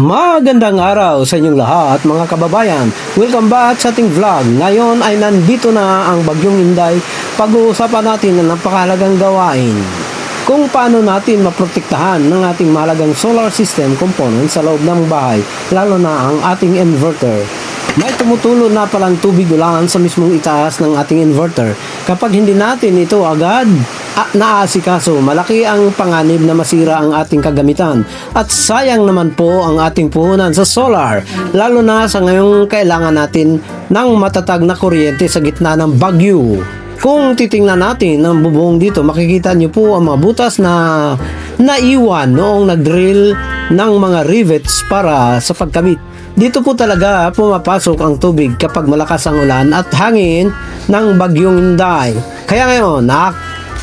Magandang araw sa inyong lahat mga kababayan. Welcome back sa ating vlog. Ngayon ay nandito na ang Bagyong Inday. Pag-uusapan natin ang napakahalagang gawain. Kung paano natin maprotektahan ng ating mahalagang solar system component sa loob ng bahay, lalo na ang ating inverter. May tumutulo na palang tubig ulan sa mismong itaas ng ating inverter. Kapag hindi natin ito agad naasikaso, malaki ang panganib na masira ang ating kagamitan. At sayang naman po ang ating puhunan sa solar, lalo na sa ngayong kailangan natin ng matatag na kuryente sa gitna ng bagyo. Kung titingnan natin ang bubong dito, makikita niyo po ang mga butas na naiwan noong nag-drill ng mga rivets para sa pagkabit. Dito po talaga pumapasok ang tubig kapag malakas ang ulan at hangin ng Bagyong Inday. Kaya ngayon,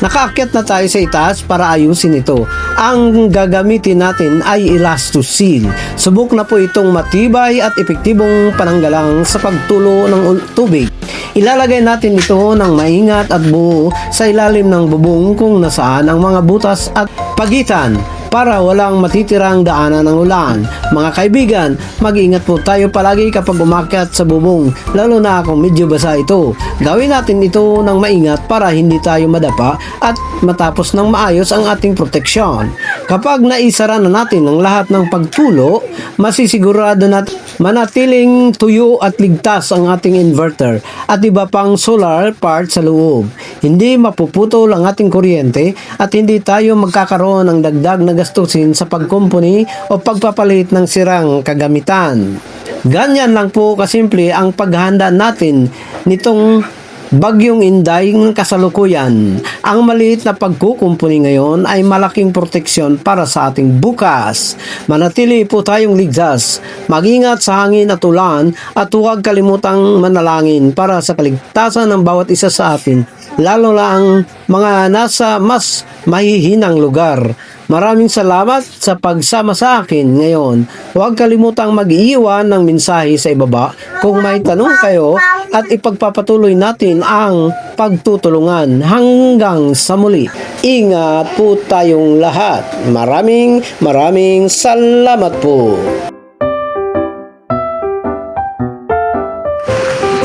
nakaakyat na tayo sa itaas para ayusin ito. Ang gagamitin natin ay Elastoseal. Subok na po itong matibay at epektibong pananggalang sa pagtulo ng tubig. Ilalagay natin ito ng maingat at buo sa ilalim ng bubong kung nasaan ang mga butas at pagitan para walang matitirang daanan ng ulan. Mga kaibigan, mag-ingat po tayo palagi kapag umakyat sa bubong, lalo na kung medyo basa ito. Gawin natin ito ng maingat para hindi tayo madapa at matapos ng maayos ang ating proteksyon. Kapag naisara na natin ang lahat ng pagtulo, masisigurado natin manatiling tuyo at ligtas ang ating inverter at iba pang solar part sa loob. Hindi mapuputol ang ating kuryente at hindi tayo magkakaroon ng dagdag na gastusin sa pagkumpuni o pagpapalit ng sirang kagamitan. Ganyan lang po kasimple ang paghahanda natin nitong Bagyong Inday ng kasalukuyan. Ang maliit na pagkukumpuni ngayon ay malaking proteksyon para sa ating bukas. Manatili po tayong ligtas, mag-ingat sa hangin at ulan at huwag kalimutang manalangin para sa kaligtasan ng bawat isa sa atin, lalo na ang mga nasa mas mahihinang lugar. Maraming salamat sa pagsama sa akin ngayon. Huwag kalimutang mag-iwan ng mensahe sa ibaba kung may tanong kayo at ipagpapatuloy natin ang pagtutulungan hanggang sa muli. Ingat po tayong lahat. Maraming salamat po.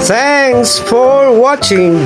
Thanks for watching.